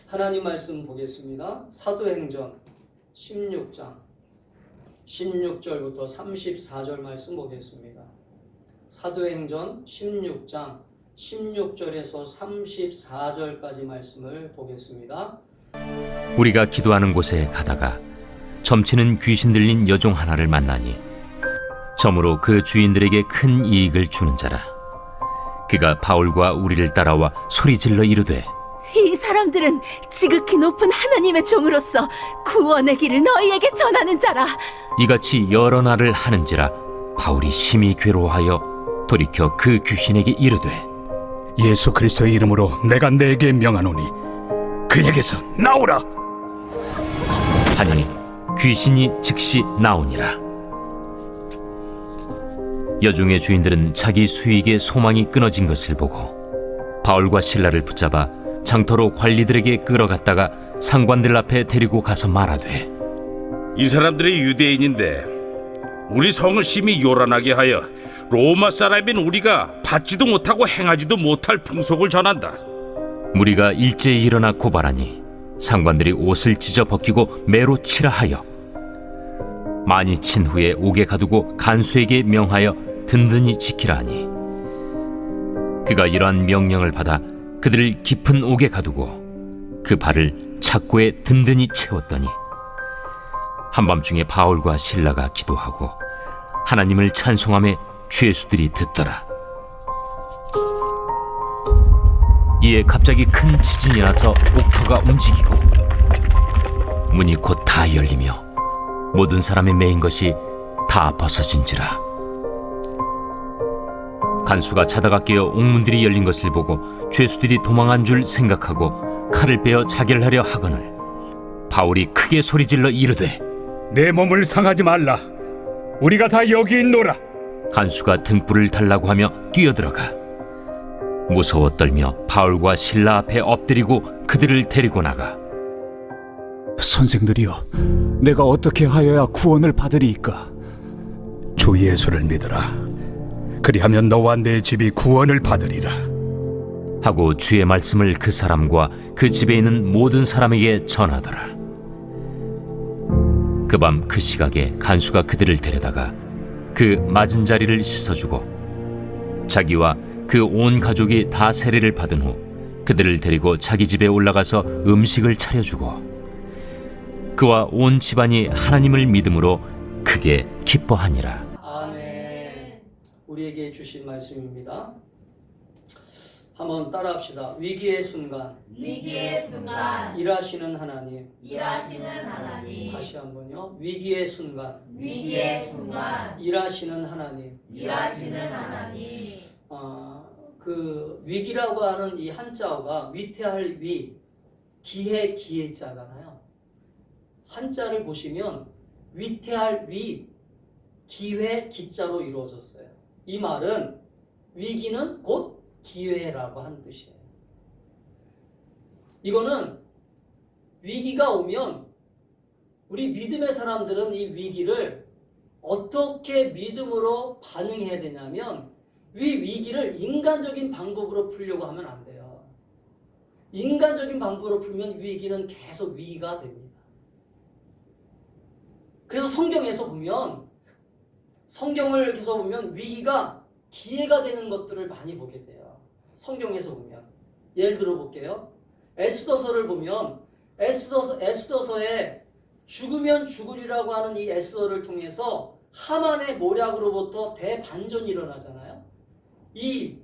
하나님 말씀 보겠습니다. 사도행전 16장 16절부터 34절 말씀 보겠습니다. 사도행전 16장 16절에서 34절까지 말씀을 보겠습니다. 우리가 기도하는 곳에 가다가 점치는 귀신 들린 여종 하나를 만나니 점으로 그 주인들에게 큰 이익을 주는 자라. 그가 바울과 우리를 따라와 소리질러 이르되, 이 사람들은 지극히 높은 하나님의 종으로서 구원의 길을 너희에게 전하는 자라. 이같이 여러 날을 하는지라 바울이 심히 괴로워하여 돌이켜 그 귀신에게 이르되, 예수 그리스도의 이름으로 내가 네게 명하노니 그에게서 나오라. 하니 귀신이 즉시 나오니라. 여종의 주인들은 자기 수익의 소망이 끊어진 것을 보고 바울과 실라를 붙잡아 장터로 관리들에게 끌어갔다가 상관들 앞에 데리고 가서 말하되, 이 사람들이 유대인인데 우리 성을 심히 요란하게 하여 로마 사람인 우리가 받지도 못하고 행하지도 못할 풍속을 전한다. 무리가 일제히 일어나 고발하니 상관들이 옷을 찢어 벗기고 매로 치라 하여 많이 친 후에 옥에 가두고 간수에게 명하여 든든히 지키라 하니, 그가 이러한 명령을 받아 그들을 깊은 옥에 가두고 그 발을 착고에 든든히 채웠더니 한밤중에 바울과 실라가 기도하고 하나님을 찬송하며 죄수들이 듣더라. 이에 갑자기 큰 지진이 나서 옥터가 움직이고 문이 곧 다 열리며 모든 사람의 매인 것이 다 벗어진지라. 간수가 자다가 깨어 옥문들이 열린 것을 보고 죄수들이 도망한 줄 생각하고 칼을 빼어 자결하려 하거늘 바울이 크게 소리질러 이르되, 내 몸을 상하지 말라. 우리가 다 여기 있노라. 간수가 등불을 달라고 하며 뛰어들어가 무서워 떨며 바울과 실라 앞에 엎드리고 그들을 데리고 나가, 선생들이여, 내가 어떻게 하여야 구원을 받으리이까? 주 예수를 믿으라. 그리하면 너와 내 집이 구원을 받으리라. 하고 주의 말씀을 그 사람과 그 집에 있는 모든 사람에게 전하더라. 그 밤 그 시각에 간수가 그들을 데려다가 그 맞은 자리를 씻어주고 자기와 그 온 가족이 다 세례를 받은 후 그들을 데리고 자기 집에 올라가서 음식을 차려주고 그와 온 집안이 하나님을 믿음으로 크게 기뻐하니라. 아멘. 우리에게 주신 말씀입니다. 한번 따라합시다. 위기의 순간 일하시는 하나님. 다시 한번요. 위기의 순간 일하시는 하나님. 그 위기라고 하는 이 한자어가 위태할 위, 기해 기해자잖아요. 한자를 보시면 위태할 위, 기회 기자로 이루어졌어요. 이 말은 위기는 곧 기회라고 하는 뜻이에요. 이거는 위기가 오면 우리 믿음의 사람들은 이 위기를 어떻게 믿음으로 반응해야 되냐면, 이 위기를 인간적인 방법으로 풀려고 하면 안 돼요. 인간적인 방법으로 풀면 위기는 계속 위기가 됩니다. 그래서 성경을 계속 보면 위기가 기회가 되는 것들을 많이 보게 돼요. 성경에서 보면 예를 들어 볼게요. 에스더서를 보면 에스더서에 죽으면 죽으리라고 하는 이 에스더를 통해서 하만의 모략으로부터 대반전이 일어나잖아요. 이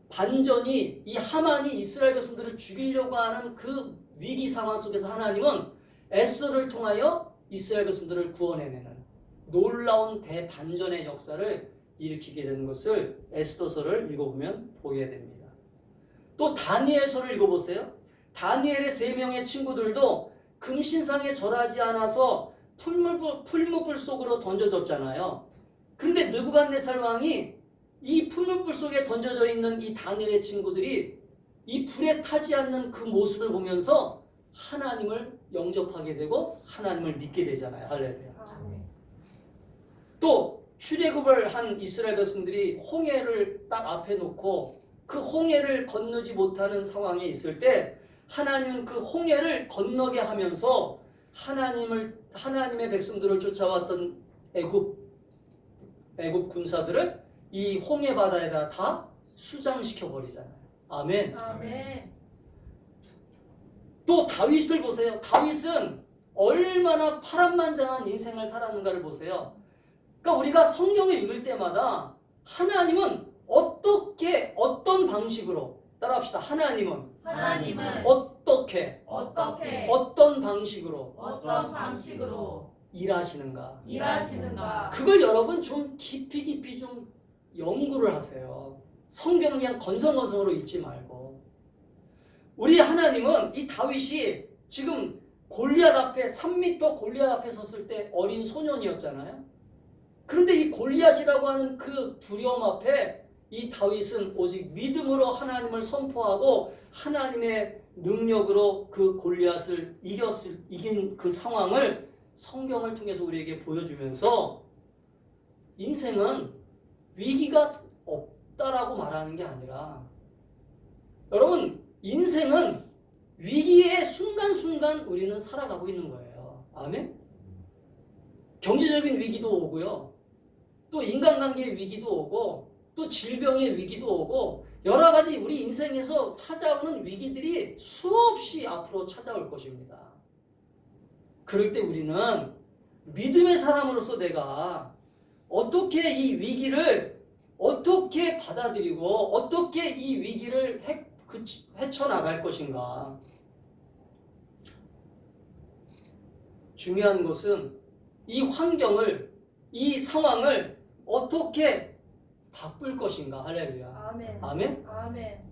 반전이, 이 하만이 이스라엘 백성들을 죽이려고 하는 그 위기 상황 속에서 하나님은 에스더를 통하여 이스라엘 백성들을 구원해내는 놀라운 대반전의 역사를 일으키게 되는 것을 에스더서를 읽어보면 보게 됩니다. 또 다니엘서를 읽어보세요. 다니엘의 3명의 친구들도 금신상에 절하지 않아서 풀무불 속으로 던져졌잖아요. 근데 느부갓네살 왕이 이 풀무불 속에 던져져 있는 이 다니엘의 친구들이 이 불에 타지 않는 그 모습을 보면서 하나님을 영접하게 되고 하나님을 믿게 되잖아요. 할렐루야. 또 출애굽을 한 이스라엘 백성들이 홍해를 딱 앞에 놓고 그 홍해를 건너지 못하는 상황에 있을 때 하나님은 그 홍해를 건너게 하면서 하나님의 백성들을 쫓아왔던 애굽 군사들을 이 홍해 바다에다 다 수장시켜 버리잖아요. 아멘. 아멘. 또 다윗을 보세요. 다윗은 얼마나 파란만장한 인생을 살았는가를 보세요. 그러니까 우리가 성경을 읽을 때마다 하나님은 어떤 방식으로 따라합시다. 하나님은 어떻게 어떤 방식으로 일하시는가. 그걸 여러분 좀 깊이 좀 연구를 하세요. 성경을 그냥 건성건성으로 읽지 말고. 우리 하나님은 이 다윗이 지금 골리앗 앞에 3m 골리앗 앞에 섰을 때 어린 소년이었잖아요. 그런데 이 골리앗이라고 하는 그 두려움 앞에 이 다윗은 오직 믿음으로 하나님을 선포하고 하나님의 능력으로 그 골리앗을 이긴 그 상황을 성경을 통해서 우리에게 보여주면서 인생은 위기가 없다라고 말하는 게 아니라 여러분 인생은 위기의 순간순간 우리는 살아가고 있는 거예요. 아멘? 경제적인 위기도 오고요. 또 인간관계의 위기도 오고 또 질병의 위기도 오고 여러 가지 우리 인생에서 찾아오는 위기들이 수없이 앞으로 찾아올 것입니다. 그럴 때 우리는 믿음의 사람으로서 내가 어떻게 이 위기를 어떻게 받아들이고 어떻게 이 위기를 헤쳐나갈 것인가. 중요한 것은 이 환경을 이 상황을 어떻게 바꿀 것인가. 할렐루야. 아멘. 아멘? 아멘.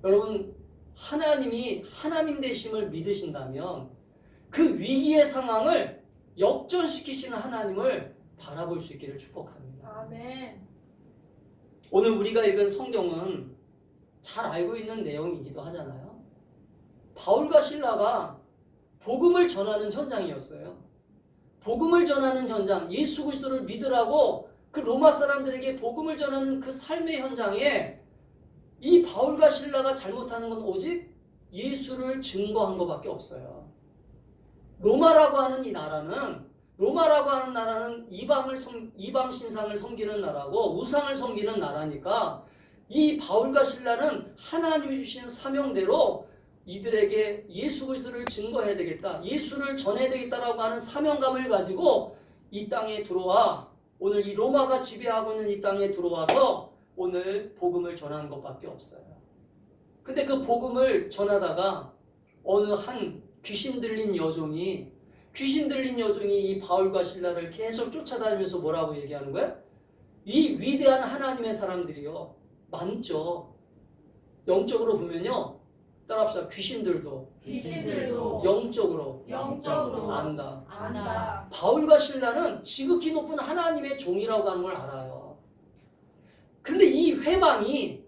여러분 하나님이 하나님 되심을 믿으신다면 그 위기의 상황을 역전시키시는 하나님을 바라볼 수 있기를 축복합니다. 아멘. 오늘 우리가 읽은 성경은 잘 알고 있는 내용이기도 하잖아요. 바울과 실라가 복음을 전하는 현장이었어요. 복음을 전하는 현장, 예수 그리스도를 믿으라고 그 로마 사람들에게 복음을 전하는 그 삶의 현장에 이 바울과 실라가 잘못하는 건 오직 예수를 증거한 것밖에 없어요. 로마라고 하는 나라는 이방 신상을 섬기는 나라고 우상을 섬기는 나라니까 이 바울과 실라는 하나님이 주신 사명대로 이들에게 예수 그리스도를 증거해야 되겠다, 예수를 전해야 되겠다라고 하는 사명감을 가지고 이 땅에 들어와 오늘 이 로마가 지배하고 있는 이 땅에 들어와서 오늘 복음을 전하는 것밖에 없어요. 근데 그 복음을 전하다가 어느 한 귀신 들린 여종이 이 바울과 실라를 계속 쫓아다니면서 뭐라고 얘기하는 거야? 이 위대한 하나님의 사람들이요 많죠. 영적으로 보면요, 따라합시다. 귀신들도 영적으로 안다. 바울과 실라는 지극히 높은 하나님의 종이라고 하는 걸 알아요. 그런데 이 회방이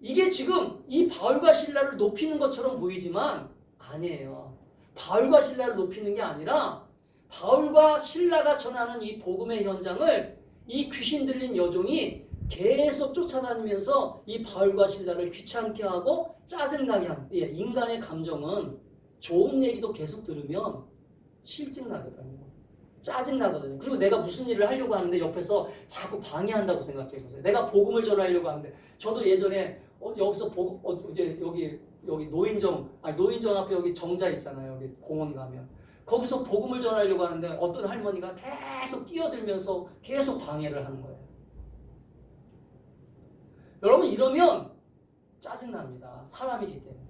이게 지금 이 바울과 실라를 높이는 것처럼 보이지만 아니에요. 바울과 실라를 높이는 게 아니라 바울과 실라가 전하는 이 복음의 현장을 이 귀신 들린 여종이 계속 쫓아다니면서 이 바울과 실라를 귀찮게 하고 짜증나게 하는. 인간의 감정은 좋은 얘기도 계속 들으면 실증나거든요. 짜증나거든요. 그리고 내가 무슨 일을 하려고 하는데 옆에서 자꾸 방해한다고 생각해 보세요. 내가 복음을 전하려고 하는데 저도 예전에 여기서 이제 여기 노인정 앞에 여기 정자 있잖아요. 여기 공원 가면 거기서 복음을 전하려고 하는데 어떤 할머니가 계속 끼어들면서 계속 방해를 하는 거예요. 여러분 이러면 짜증납니다. 사람이기 때문에.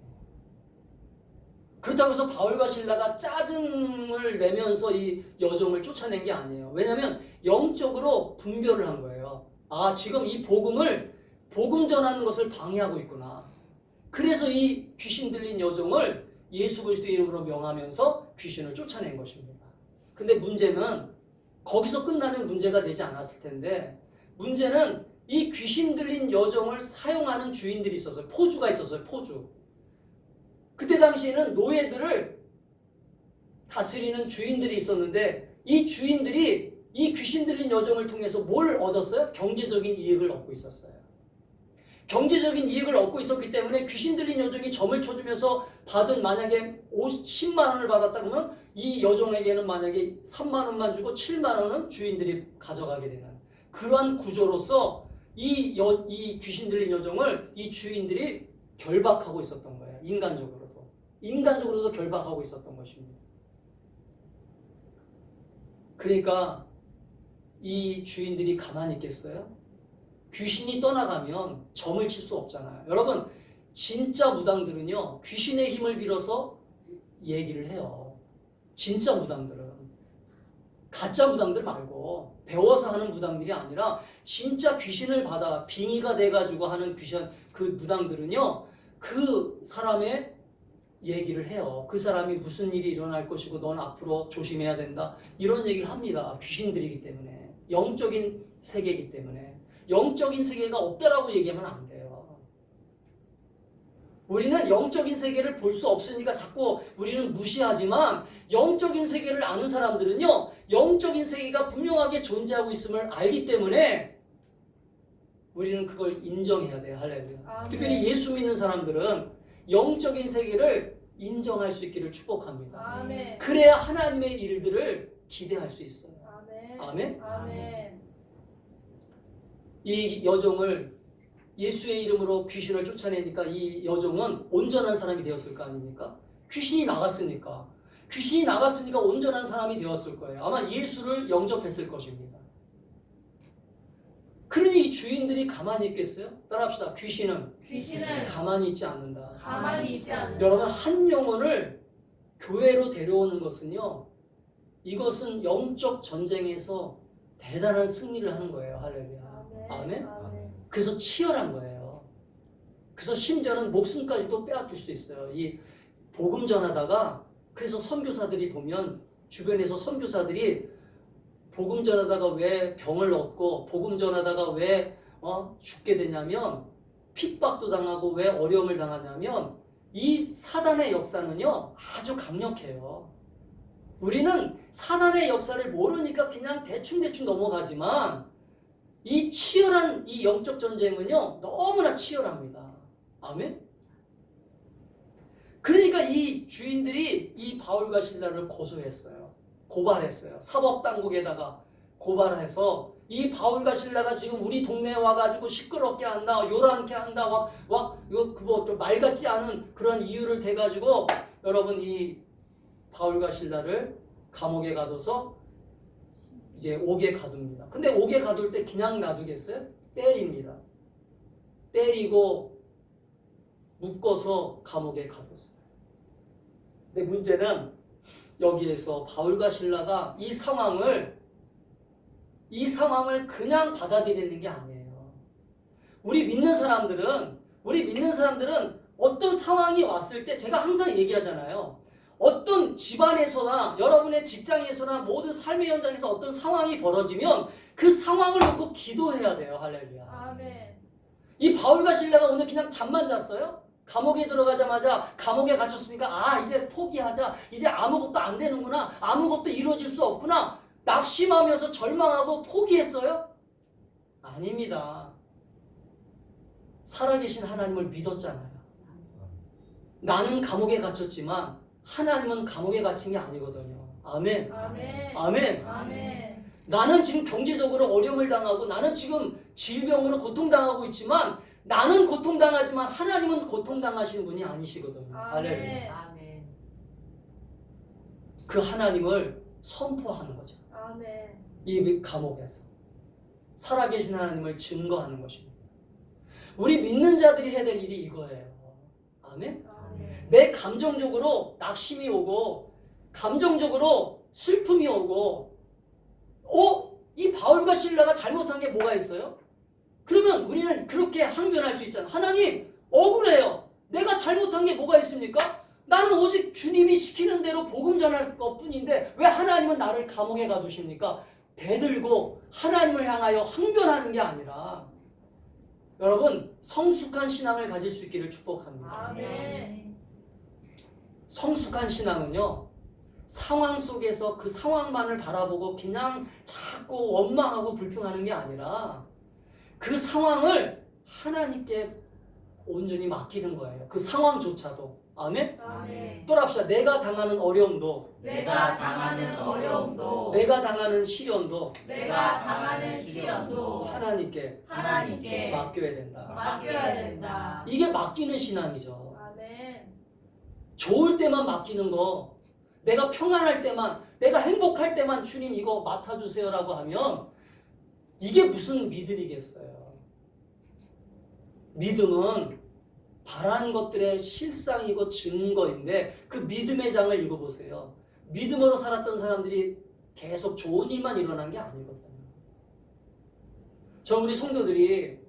그렇다고 해서 바울과 실라가 짜증을 내면서 이 여종을 쫓아낸 게 아니에요. 왜냐하면 영적으로 분별을 한 거예요. 아, 지금 이 복음 전하는 것을 방해하고 있구나. 그래서 이 귀신 들린 여종을 예수 그리스도 이름으로 명하면서 귀신을 쫓아낸 것입니다. 근데 문제는 거기서 끝나면 문제가 되지 않았을 텐데, 문제는 이 귀신 들린 여종을 사용하는 주인들이 있었어요. 포주가 있었어요. 포주. 그때 당시에는 노예들을 다스리는 주인들이 있었는데 이 주인들이 이 귀신 들린 여종을 통해서 뭘 얻었어요? 경제적인 이익을 얻고 있었어요. 경제적인 이익을 얻고 있었기 때문에 귀신 들린 여종이 점을 쳐주면서 받은 만약에 10만 원을 받았다 그러면 이 여종에게는 만약에 3만 원만 주고 7만 원은 주인들이 가져가게 되는 그러한 구조로서 이 귀신 들린 여종을 이 주인들이 결박하고 있었던 거예요. 인간적으로도 결박하고 있었던 것입니다. 그러니까 이 주인들이 가만히 있겠어요? 귀신이 떠나가면 점을 칠 수 없잖아요. 여러분, 진짜 무당들은요, 귀신의 힘을 빌어서 얘기를 해요. 진짜 무당들은. 가짜 무당들 말고, 배워서 하는 무당들이 아니라, 진짜 귀신을 받아 빙의가 돼가지고 하는 그 무당들은요, 그 사람의 얘기를 해요. 그 사람이 무슨 일이 일어날 것이고, 넌 앞으로 조심해야 된다. 이런 얘기를 합니다. 귀신들이기 때문에. 영적인 세계이기 때문에. 영적인 세계가 없다라고 얘기하면 안 돼요. 우리는 영적인 세계를 볼 수 없으니까 자꾸 우리는 무시하지만 영적인 세계를 아는 사람들은요, 영적인 세계가 분명하게 존재하고 있음을 알기 때문에 우리는 그걸 인정해야 돼요. 할렐루야. 특별히 예수 믿는 사람들은 영적인 세계를 인정할 수 있기를 축복합니다. 아멘. 그래야 하나님의 일들을 기대할 수 있어요. 아멘. 아멘? 아멘. 이 여종을 예수의 이름으로 귀신을 쫓아내니까 이 여종은 온전한 사람이 되었을 거 아닙니까? 귀신이 나갔으니까 온전한 사람이 되었을 거예요. 아마 예수를 영접했을 것입니다. 그러니 이 주인들이 가만히 있겠어요? 따라합시다. 귀신은 가만히 있지 않는다. 가만히 있지 않는다. 여러분, 한 영혼을 교회로 데려오는 것은요, 이것은 영적 전쟁에서 대단한 승리를 하는 거예요. 할렐루야. 아멘? 그래서 치열한 거예요. 그래서 심지어는 목숨까지도 빼앗길 수 있어요. 이 복음 전하다가, 그래서 선교사들이 보면 주변에서 선교사들이 복음 전하다가 왜 병을 얻고 복음 전하다가 왜 죽게 되냐면, 핍박도 당하고 왜 어려움을 당하냐면 이 사단의 역사는요 아주 강력해요. 우리는 사단의 역사를 모르니까 그냥 대충 넘어가지만 이 치열한 이 영적 전쟁은요 너무나 치열합니다. 아멘? 그러니까 이 주인들이 이 바울과 실라를 고소했어요. 고발했어요. 사법당국에다가 고발해서 이 바울과 실라가 지금 우리 동네에 와가지고 시끄럽게 한다, 요란케 한다, 말 같지 않은 그런 이유를 대가지고 여러분 이 바울과 실라를 감옥에 가둬서 이제 옥에 가둡니다. 근데 옥에 가둘 때 그냥 놔두겠어요? 때립니다. 때리고 묶어서 감옥에 가뒀어요. 근데 문제는 여기에서 바울과 실라가 이 상황을 그냥 받아들이는 게 아니에요. 우리 믿는 사람들은 어떤 상황이 왔을 때 제가 항상 얘기하잖아요. 어떤 집안에서나 여러분의 직장에서나 모든 삶의 현장에서 어떤 상황이 벌어지면 그 상황을 놓고 기도해야 돼요. 할렐루야. 아멘. 이 바울과 실라가 오늘 그냥 잠만 잤어요? 감옥에 들어가자마자 감옥에 갇혔으니까 이제 포기하자. 이제 아무것도 안 되는구나. 아무것도 이루어질 수 없구나. 낙심하면서 절망하고 포기했어요? 아닙니다. 살아계신 하나님을 믿었잖아요. 나는 감옥에 갇혔지만 하나님은 감옥에 갇힌 게 아니거든요. 아멘. 아멘. 아멘. 아멘. 나는 지금 경제적으로 어려움을 당하고 나는 지금 질병으로 고통당하고 있지만 나는 고통당하지만 하나님은 고통당하시는 분이 아니시거든요. 할렐루야. 아멘. 그 하나님을 선포하는 거죠. 아멘. 이 감옥에서 살아계신 하나님을 증거하는 것입니다. 우리 믿는 자들이 해야 될 일이 이거예요. 아멘? 아멘. 내 감정적으로 낙심이 오고 감정적으로 슬픔이 오고 이 바울과 실라가 잘못한 게 뭐가 있어요? 그러면 우리는 그렇게 항변할 수 있잖아요. 하나님 억울해요. 내가 잘못한 게 뭐가 있습니까? 나는 오직 주님이 시키는 대로 복음 전할 것뿐인데 왜 하나님은 나를 감옥에 가두십니까? 대들고 하나님을 향하여 항변하는 게 아니라 여러분 성숙한 신앙을 가질 수 있기를 축복합니다. 아멘. 성숙한 신앙은요 상황 속에서 그 상황만을 바라보고 그냥 자꾸 원망하고 불평하는 게 아니라 그 상황을 하나님께 온전히 맡기는 거예요. 그 상황조차도. 아멘? 아멘. 또 합시다. 내가 당하는 어려움도, 내가 당하는 어려움도, 내가 당하는 시련도 내가 당하는 시련도 하나님께 하나님께 맡겨야 된다. 맡겨야 된다. 이게 맡기는 신앙이죠. 아멘. 좋을 때만 맡기는 거, 내가 평안할 때만, 내가 행복할 때만 주님 이거 맡아주세요라고 하면 이게 무슨 믿음이겠어요. 믿음은 바란 것들의 실상이고 증거인데 그 믿음의 장을 읽어보세요. 믿음으로 살았던 사람들이 계속 좋은 일만 일어난 게 아니거든요. 우리 성도들이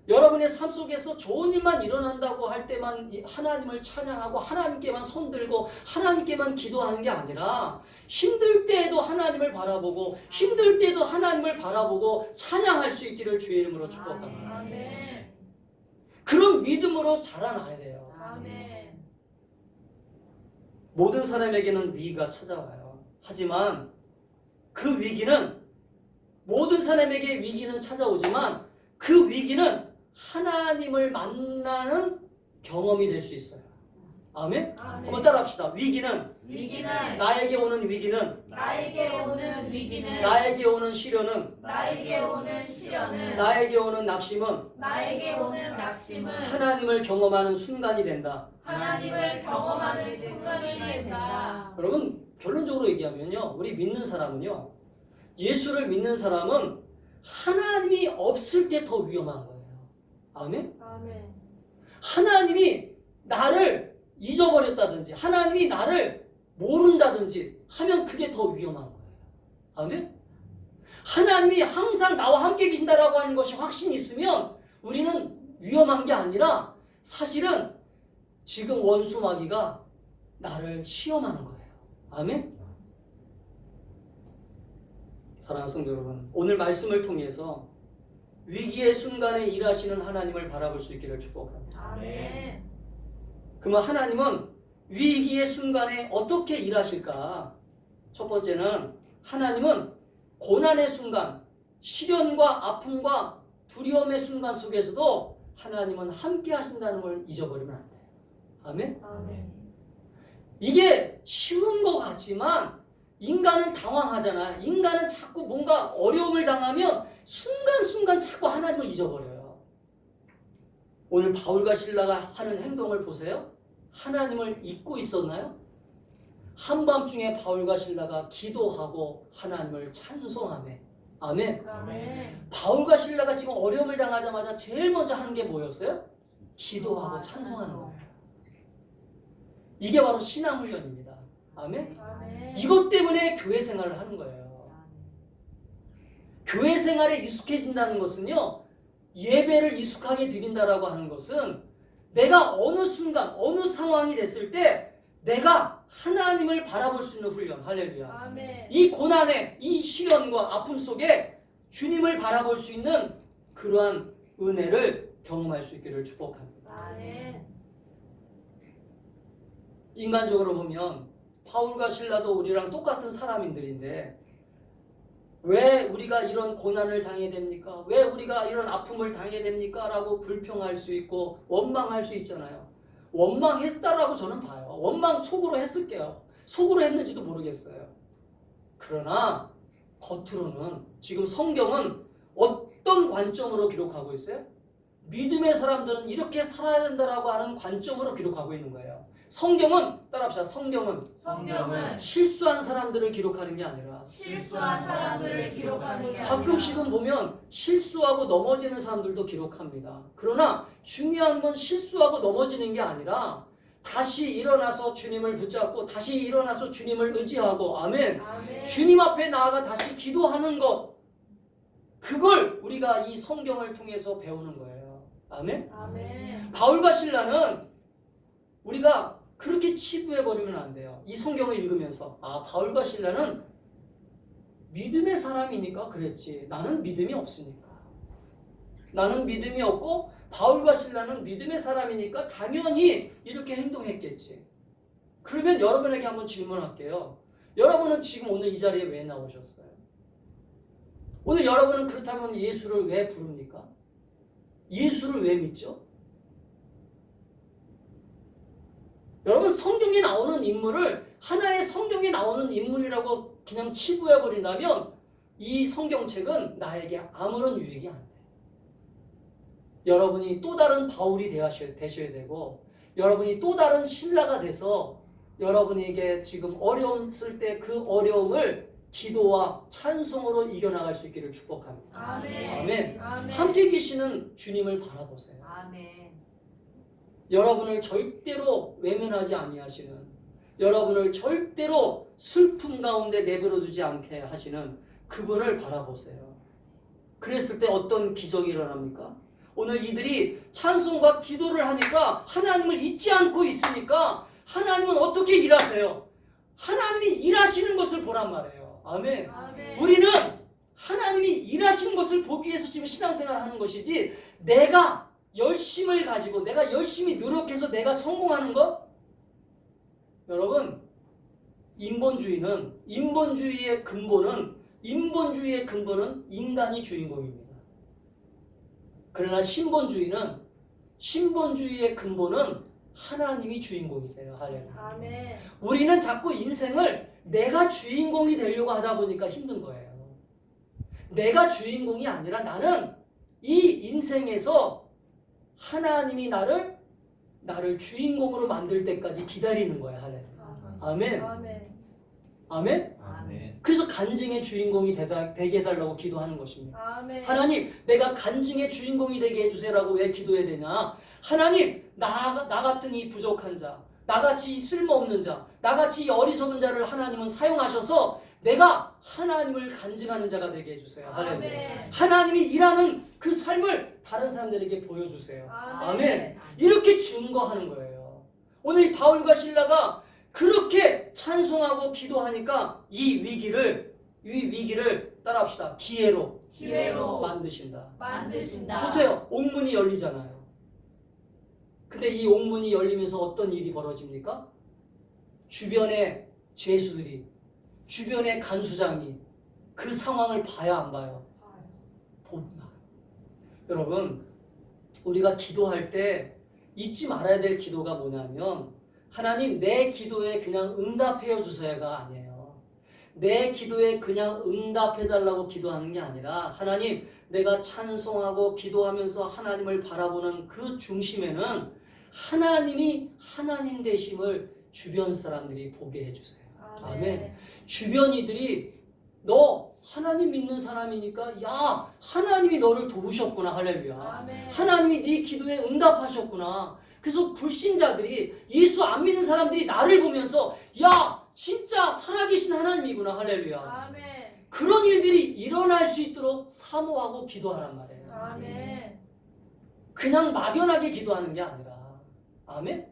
여러분의 삶 속에서 좋은 일만 일어난다고 할 때만 하나님을 찬양하고 하나님께만 손들고 하나님께만 기도하는 게 아니라 힘들 때에도 하나님을 바라보고 힘들 때도 하나님을 바라보고 찬양할 수 있기를 주의 이름으로 축복합니다. 아멘. 그런 믿음으로 자라나야 돼요. 아멘. 모든 사람에게는 위기가 찾아와요. 하지만 그 위기는 모든 사람에게 위기는 찾아오지만 그 위기는 하나님을 만나는 경험이 될 수 있어요. 아멘? 한번 따라합시다. 위기는 위기는 나에게 오는 위기는 나에게 오는 위기는 나에게 오는 시련은 나에게 오는 시련은 나에게 오는 낙심은 나에게 오는 낙심은 하나님을 경험하는 순간이 된다. 하나님을 경험하는 순간이 된다. 여러분 결론적으로 얘기하면요, 우리 믿는 사람은요, 예수를 믿는 사람은 하나님이 없을 때 더 위험한 거예요. 아멘? 아멘. 하나님이 나를 잊어버렸다든지 하나님이 나를 모른다든지 하면 그게 더 위험한 거예요. 아멘? 하나님이 항상 나와 함께 계신다라고 하는 것이 확신이 있으면 우리는 위험한 게 아니라 사실은 지금 원수 마귀가 나를 시험하는 거예요. 아멘? 사랑하는 성도 여러분, 오늘 말씀을 통해서 위기의 순간에 일하시는 하나님을 바라볼 수 있기를 축복합니다. 아멘. 그러면 하나님은 위기의 순간에 어떻게 일하실까? 첫 번째는 하나님은 고난의 순간, 시련과 아픔과 두려움의 순간 속에서도 하나님은 함께 하신다는 걸 잊어버리면 안 돼요. 아멘? 아멘. 이게 쉬운 것 같지만 인간은 당황하잖아. 인간은 자꾸 뭔가 어려움을 당하면 순간순간 자꾸 하나님을 잊어버려요. 오늘 바울과 실라가 하는 행동을 보세요. 하나님을 잊고 있었나요? 한밤중에 바울과 실라가 기도하고 하나님을 찬송하며. 아멘. 아멘. 바울과 실라가 지금 어려움을 당하자마자 제일 먼저 하는 게 뭐였어요? 기도하고 찬송하는 거예요. 이게 바로 신앙훈련입니다. 아멘. 아멘. 이것 때문에 교회 생활을 하는 거예요. 교회 생활에 익숙해진다는 것은요, 예배를 익숙하게 드린다라고 하는 것은 내가 어느 순간, 어느 상황이 됐을 때 내가 하나님을 바라볼 수 있는 훈련. 할렐루야. 아멘. 이 고난의, 이 시련과 아픔 속에 주님을 바라볼 수 있는 그러한 은혜를 경험할 수 있기를 축복합니다. 아멘. 인간적으로 보면 바울과 실라도 우리랑 똑같은 사람인들인데 왜 우리가 이런 고난을 당해야 됩니까? 왜 우리가 이런 아픔을 당해야 됩니까? 라고 불평할 수 있고 원망할 수 있잖아요. 원망했다라고 저는 봐요. 원망 속으로 했을게요. 속으로 했는지도 모르겠어요. 그러나 겉으로는 지금 성경은 어떤 관점으로 기록하고 있어요? 믿음의 사람들은 이렇게 살아야 된다라고 하는 관점으로 기록하고 있는 거예요. 성경은, 따라합시다. 성경은 실수한 사람들을 기록하는 게 아니라 실수한 사람들을 기록하는 게 가끔씩은 보면 실수하고 넘어지는 사람들도 기록합니다. 그러나 중요한 건 실수하고 넘어지는 게 아니라 다시 일어나서 주님을 붙잡고 다시 일어나서 주님을 의지하고 아멘. 아멘. 주님 앞에 나아가 다시 기도하는 것, 그걸 우리가 이 성경을 통해서 배우는 거예요. 아멘. 아멘. 바울과 실라는 우리가 그렇게 치부해버리면 안 돼요. 이 성경을 읽으면서 아, 바울과 실라는 믿음의 사람이니까 그랬지. 나는 믿음이 없으니까. 나는 믿음이 없고 바울과 실라는 믿음의 사람이니까 당연히 이렇게 행동했겠지. 그러면 여러분에게 한번 질문할게요. 여러분은 지금 오늘 이 자리에 왜 나오셨어요? 오늘 여러분은 그렇다면 예수를 왜 부릅니까? 예수를 왜 믿죠? 여러분 성경에 나오는 인물을 하나의 성경에 나오는 인물이라고 그냥 치부해버린다면 이 성경책은 나에게 아무런 유익이 안 돼요. 여러분이 또 다른 바울이 되셔야 되고 여러분이 또 다른 신라가 돼서 여러분에게 지금 어려웠을 때 그 어려움을 기도와 찬송으로 이겨나갈 수 있기를 축복합니다. 아멘. 아멘. 아멘. 함께 계시는 주님을 바라보세요. 아멘. 여러분을 절대로 외면하지 아니하시는, 여러분을 절대로 슬픔 가운데 내버려 두지 않게 하시는 그분을 바라보세요. 그랬을 때 어떤 기적이 일어납니까? 오늘 이들이 찬송과 기도를 하니까 하나님을 잊지 않고 있으니까 하나님은 어떻게 일하세요? 하나님이 일하시는 것을 보란 말이에요. 아멘. 아멘. 우리는 하나님이 일하시는 것을 보기 위해서 지금 신앙생활을 하는 것이지 내가 열심을 가지고 내가 열심히 노력해서 내가 성공하는 것? 여러분, 인본주의의 근본은 인간이 주인공입니다. 그러나 신본주의의 근본은 하나님이 주인공이세요. 할렐루야. 아멘. 우리는 자꾸 인생을 내가 주인공이 되려고 하다 보니까 힘든 거예요. 내가 주인공이 아니라 나는 이 인생에서 하나님이 나를 주인공으로 만들 때까지 기다리는 거예요. 할렐루야. 아멘. 아멘. 아멘. 아멘. 그래서 간증의 주인공이 되게 해달라고 기도하는 것입니다. 아멘. 하나님, 내가 간증의 주인공이 되게 해주세요라고 왜 기도해야 되냐? 하나님, 나 같은 이 부족한 자, 나같이 이 쓸모없는 자, 나같이 이 어리석은 자를 하나님은 사용하셔서 내가 하나님을 간증하는 자가 되게 해주세요. 할렐루야. 아멘. 하나님이 일하는 그 삶을 다른 사람들에게 보여주세요. 아멘. 아멘. 이렇게 증거하는 거예요. 오늘 이 바울과 실라가 그렇게 찬송하고 기도하니까 이 위기를 따라합시다. 기회로 만드신다. 만드신다. 보세요. 옥문이 열리잖아요. 근데 이 옥문이 열리면서 어떤 일이 벌어집니까? 주변의 죄수들이, 주변의 간수장이 그 상황을 봐야 안 봐요? 봅니다. 여러분, 우리가 기도할 때 잊지 말아야 될 기도가 뭐냐면 하나님, 내 기도에 그냥 응답해 주세요가 아니에요. 내 기도에 그냥 응답해달라고 기도하는 게 아니라 하나님, 내가 찬송하고 기도하면서 하나님을 바라보는 그 중심에는 하나님이 하나님 되심을 주변 사람들이 보게 해주세요. 아멘. 주변 이들이 너 하나님 믿는 사람이니까 야, 하나님이 너를 도우셨구나. 할렐루야. 아멘. 하나님이 네 기도에 응답하셨구나. 그래서 불신자들이, 예수 안 믿는 사람들이 나를 보면서 야, 진짜 살아계신 하나님이구나. 할렐루야. 아멘. 그런 일들이 일어날 수 있도록 사모하고 기도하란 말이에요. 아멘. 그냥 막연하게 기도하는 게 아니라. 아멘.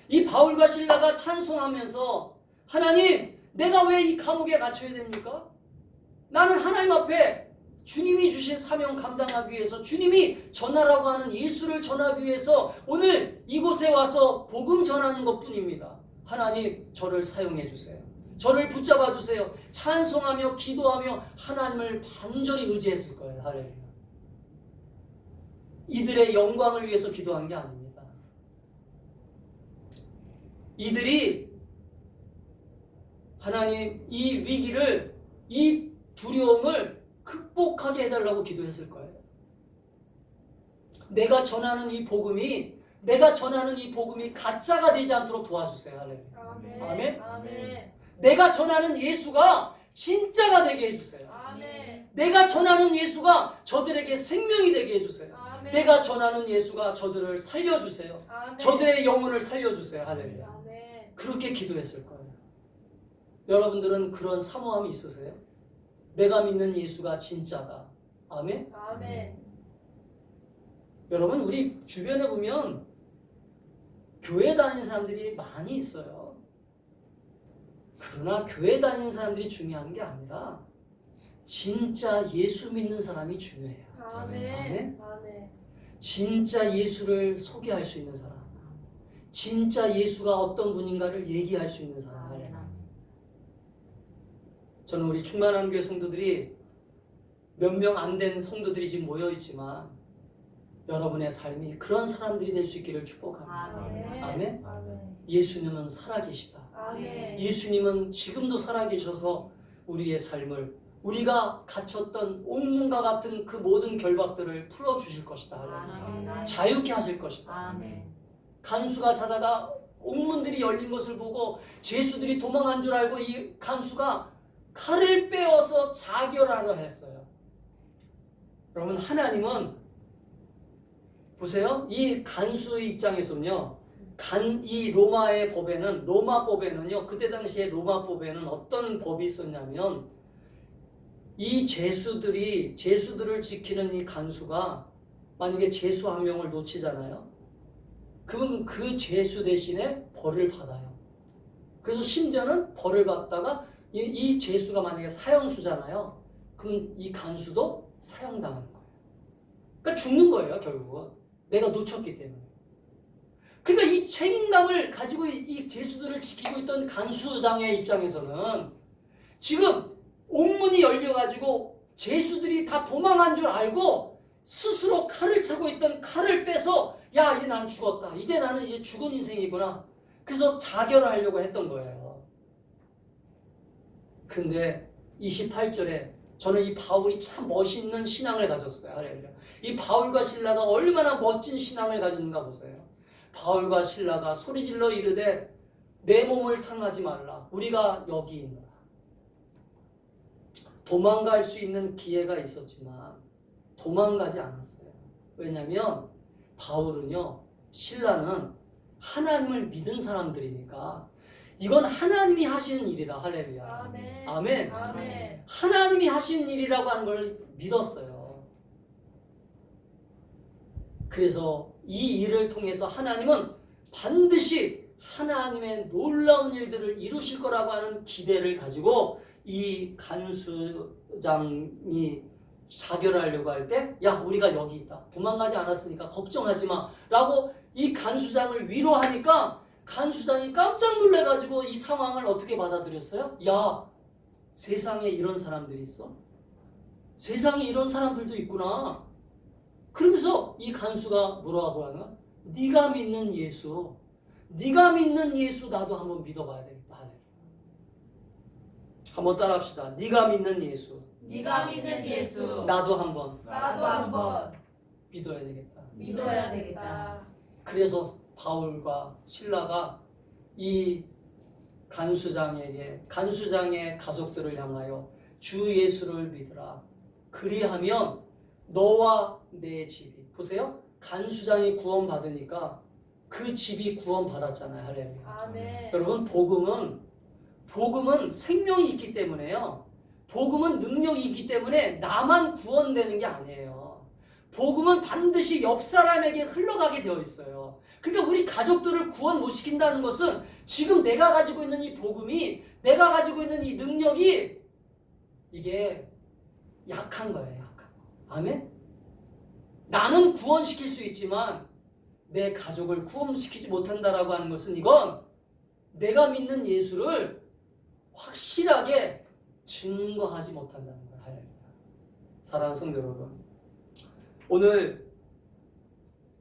이 바울과 실라가 찬송하면서 하나님, 내가 왜 이 감옥에 갇혀야 됩니까? 나는 하나님 앞에 주님이 주신 사명 감당하기 위해서, 주님이 전하라고 하는 예수를 전하기 위해서 오늘 이곳에 와서 복음 전하는 것뿐입니다. 하나님, 저를 사용해 주세요. 저를 붙잡아 주세요. 찬송하며 기도하며 하나님을 반절히 의지했을 거예요. 할렐루야. 이들의 영광을 위해서 기도한 게 아닙니다. 이들이 하나님, 이 위기를, 이 두려움을 극복하게 해달라고 기도했을 거예요. 내가 전하는 이 복음이 가짜가 되지 않도록 도와주세요. 할렐루야. 아멘. 아멘. 내가 전하는 예수가 진짜가 되게 해주세요. 아멘. 내가 전하는 예수가 저들에게 생명이 되게 해주세요. 아멘. 내가 전하는 예수가 저들을 살려주세요. 아멘. 저들의 영혼을 살려주세요. 할렐루야. 아멘. 그렇게 기도했을 거예요. 여러분들은 그런 사모함이 있으세요? 내가 믿는 예수가 진짜다. 아멘. 아멘. 여러분, 우리 주변에 보면 교회 다니는 사람들이 많이 있어요. 그러나 교회 다니는 사람들이 중요한 게 아니라 진짜 예수 믿는 사람이 중요해요. 아멘. 아멘. 진짜 예수를 소개할 수 있는 사람, 진짜 예수가 어떤 분인가를 얘기할 수 있는 사람. 저는 우리 충만한 교회 성도들이 몇 명 안 된 성도들이 지금 모여 있지만 여러분의 삶이 그런 사람들이 될 수 있기를 축복합니다. 아멘. 아멘. 아멘. 예수님은 살아계시다. 아멘. 예수님은 지금도 살아계셔서 우리의 삶을, 우리가 갇혔던 옥문과 같은 그 모든 결박들을 풀어주실 것이다. 아멘. 자유케 하실 것이다. 아멘. 간수가 자다가 옥문들이 열린 것을 보고 죄수들이 도망한 줄 알고 이 간수가 칼을 빼어서 자결하려 했어요. 여러분, 하나님은 보세요. 이 간수의 입장에서는요, 이 로마의 법에는, 로마법에는요, 그때 당시에 로마법에는 어떤 법이 있었냐면, 이 죄수들을 지키는 이 간수가 만약에 죄수 한 명을 놓치잖아요. 그러면 그 죄수 대신에 벌을 받아요. 그래서 심지어는 벌을 받다가 이 죄수가 만약에 사형수잖아요. 그럼 이 간수도 사형당하는 거예요. 그러니까 죽는 거예요, 결국은. 내가 놓쳤기 때문에. 그러니까 이 책임감을 가지고 이 죄수들을 지키고 있던 간수장의 입장에서는 지금 옥문이 열려가지고 죄수들이 다 도망한 줄 알고 스스로 칼을 차고 있던 칼을 빼서 야, 이제 나는 죽었다. 나는 이제 죽은 인생이구나. 그래서 자결을 하려고 했던 거예요. 근데 28절에 저는 이 바울이 참 멋있는 신앙을 가졌어요. 할렐루야. 이 바울과 실라가 얼마나 멋진 신앙을 가졌는가 보세요. 바울과 실라가 소리질러 이르되 내 몸을 상하지 말라. 우리가 여기 있노라. 도망갈 수 있는 기회가 있었지만 도망가지 않았어요. 왜냐하면 바울은요, 신라는 하나님을 믿은 사람들이니까 이건 하나님이 하시는 일이다. 할렐루야. 아멘. 아멘. 아멘. 하나님이 하시는 일이라고 하는 걸 믿었어요. 그래서 이 일을 통해서 하나님은 반드시 하나님의 놀라운 일들을 이루실 거라고 하는 기대를 가지고 이 간수장이 자결하려고 할 때, 야, 우리가 여기 있다. 도망가지 않았으니까 걱정하지 마. 라고 이 간수장을 위로하니까 간수장이 깜짝 놀래가지고 이 상황을 어떻게 받아들였어요? 야, 세상에 이런 사람들이 있어? 세상에 이런 사람들도 있구나. 그러면서 이 간수가 뭐라고 하나? 네가 믿는 예수 나도 한번 믿어봐야 되겠다. 한번 따라합시다. 네가 믿는 예수 네가 믿는 예수 나도 한번 한번 믿어야 되겠다. 믿어야 되겠다. 그래서 바울과 실라가 이 간수장의 가족들을 향하여 주 예수를 믿으라. 그리하면 너와 내 집이, 보세요. 간수장이 구원받으니까 그 집이 구원받았잖아요. 할렐루야. 아멘. 여러분, 복음은 생명이 있기 때문에요. 복음은 능력이 있기 때문에 나만 구원되는 게 아니에요. 복음은 반드시 옆 사람에게 흘러가게 되어 있어요. 그러니까 우리 가족들을 구원 못 시킨다는 것은 지금 내가 가지고 있는 이 복음이, 내가 가지고 있는 이 능력이 이게 약한 거예요. 약한 거. 아멘? 나는 구원시킬 수 있지만 내 가족을 구원시키지 못한다라고 하는 것은 이건 내가 믿는 예수를 확실하게 증거하지 못한다는 거예요. 할렐루야. 사랑하는 성도 여러분, 오늘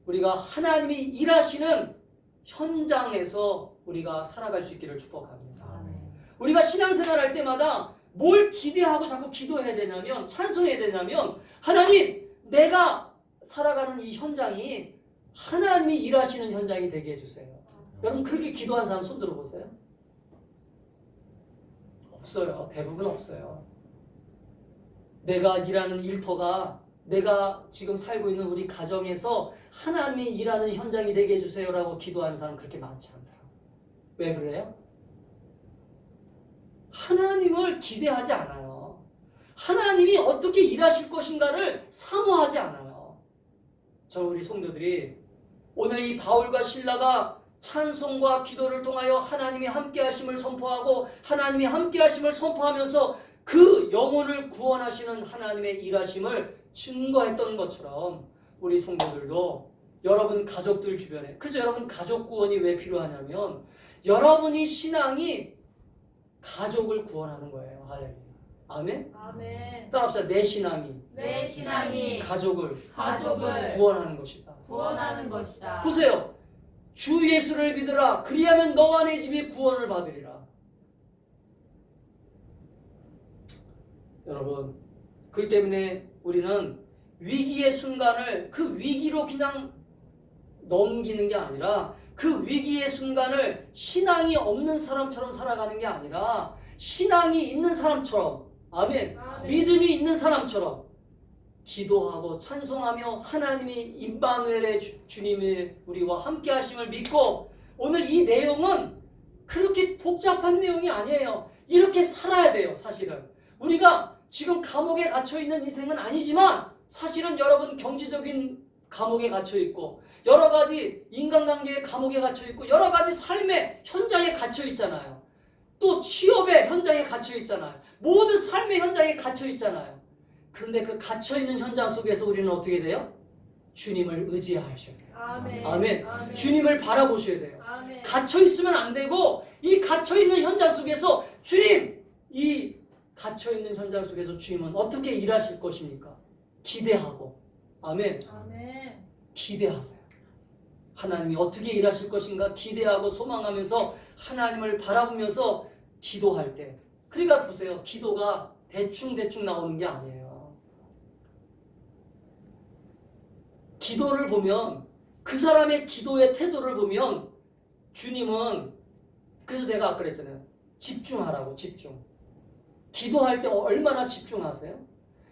우리가 하나님이 일하시는 현장에서 우리가 살아갈 수 있기를 축복합니다. 아멘. 우리가 신앙생활 할 때마다 뭘 기대하고 자꾸 기도해야 되냐면, 찬송해야 되냐면, 하나님, 내가 살아가는 이 현장이 하나님이 일하시는 현장이 되게 해주세요. 여러분, 그렇게 기도한 사람 손 들어보세요. 없어요. 대부분 없어요. 내가 일하는 일터가, 내가 지금 살고 있는 우리 가정에서 하나님이 일하는 현장이 되게 해주세요라고 기도하는 사람 그렇게 많지 않더라고요. 왜 그래요? 하나님을 기대하지 않아요. 하나님이 어떻게 일하실 것인가를 사모하지 않아요. 저 우리 성도들이 오늘 이 바울과 실라가 찬송과 기도를 통하여 하나님이 함께 하심을 선포하고 하나님이 함께 하심을 선포하면서 그 영혼을 구원하시는 하나님의 일하심을 증거했던 것처럼 우리 성도들도 여러분 가족들 주변에, 그래서 여러분 가족 구원이 왜 필요하냐면 여러분이 신앙이 가족을 구원하는 거예요. 할렐루야. 아멘? 아멘. 따라합시다. 내 신앙이 내 신앙이 가족을 가족을 구원하는 것이다. 구원하는 것이다. 보세요. 주 예수를 믿으라. 그리하면 너와 내 집이 구원을 받으리라. 여러분, 그렇기 때문에 우리는 위기의 순간을 그 위기로 그냥 넘기는 게 아니라 그 위기의 순간을 신앙이 없는 사람처럼 살아가는 게 아니라 신앙이 있는 사람처럼, 아멘, 믿음이 있는 사람처럼 기도하고 찬송하며 하나님이 임마누엘의 주님이 우리와 함께 하심을 믿고, 오늘 이 내용은 그렇게 복잡한 내용이 아니에요. 이렇게 살아야 돼요. 사실은 우리가 지금 감옥에 갇혀 있는 인생은 아니지만 사실은 여러분 경제적인 감옥에 갇혀 있고 여러 가지 인간관계의 감옥에 갇혀 있고 여러 가지 삶의 현장에 갇혀 있잖아요. 또 취업의 현장에 갇혀 있잖아요. 모든 삶의 현장에 갇혀 있잖아요. 그런데 그 갇혀 있는 현장 속에서 우리는 어떻게 돼요? 주님을 의지하셔야 돼요. 아멘. 아멘. 아멘. 주님을 바라보셔야 돼요. 아멘. 갇혀 있으면 안 되고 이 갇혀 있는 현장 속에서 주님, 이 갇혀 있는 현장 속에서 주님은 어떻게 일하실 것입니까? 기대하고, 아멘. 아멘. 기대하세요. 하나님이 어떻게 일하실 것인가 기대하고 소망하면서 하나님을 바라보면서 기도할 때, 그러니까 보세요. 기도가 대충 나오는 게 아니에요. 기도를 보면, 그 사람의 기도의 태도를 보면 주님은, 그래서 제가 아까 그랬잖아요. 집중하라고, 집중. 기도할 때 얼마나 집중하세요?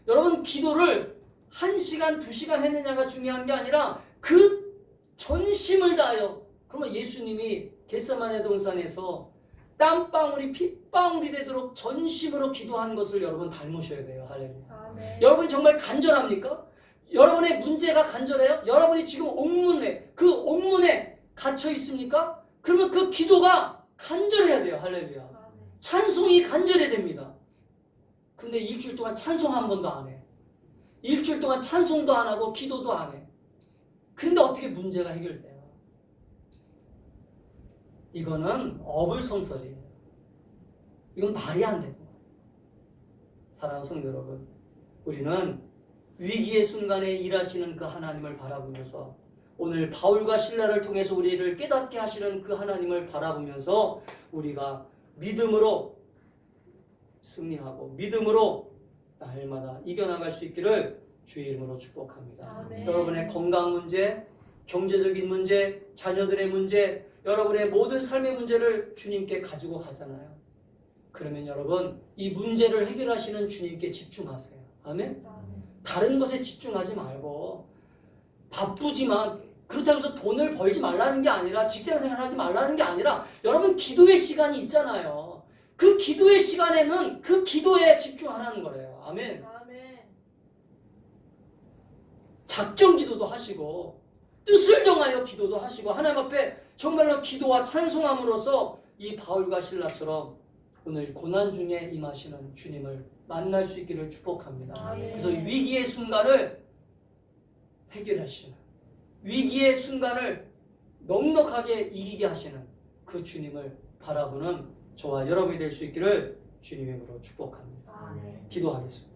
여러분, 기도를 1시간, 2시간 했느냐가 중요한 게 아니라 그 전심을 다하여. 그러면 예수님이 겟세마네 동산에서 땀방울이 핏방울이 되도록 전심으로 기도한 것을 여러분 닮으셔야 돼요. 할렐루야. 아멘. 여러분 정말 간절합니까? 여러분의 문제가 간절해요? 여러분이 지금 그 옥문에 갇혀 있습니까? 그러면 그 기도가 간절해야 돼요. 할렐루야. 아멘. 찬송이 간절해야 됩니다. 근데 일주일 동안 찬송 한 번도 안 해. 일주일 동안 찬송도 안 하고 기도도 안 해. 근데 어떻게 문제가 해결돼요? 이거는 어불성설이에요. 이건 말이 안 되는 거예요. 사랑하는 성도 여러분, 우리는 위기의 순간에 일하시는 그 하나님을 바라보면서, 오늘 바울과 실라를 통해서 우리를 깨닫게 하시는 그 하나님을 바라보면서 우리가 믿음으로 승리하고 믿음으로 날마다 이겨나갈 수 있기를 주의 이름으로 축복합니다. 아멘. 여러분의 건강 문제, 경제적인 문제, 자녀들의 문제, 여러분의 모든 삶의 문제를 주님께 가지고 가잖아요. 그러면 여러분, 이 문제를 해결하시는 주님께 집중하세요. 아멘? 아멘. 다른 것에 집중하지 말고, 바쁘지만 그렇다고 해서 돈을 벌지 말라는 게 아니라, 직장생활 하지 말라는 게 아니라, 여러분 기도의 시간이 있잖아요. 그 기도의 시간에는 그 기도에 집중하라는 거래요. 아멘. 아멘. 작정 기도도 하시고 뜻을 정하여 기도도 하시고 하나님 앞에 정말로 기도와 찬송함으로써 이 바울과 실라처럼 오늘 고난 중에 임하시는 주님을 만날 수 있기를 축복합니다. 아멘. 그래서 위기의 순간을 해결하시는, 위기의 순간을 넉넉하게 이기게 하시는 그 주님을 바라보는 저와 여러분이 될 수 있기를 주님의 이름으로 축복합니다. 아멘. 기도하겠습니다.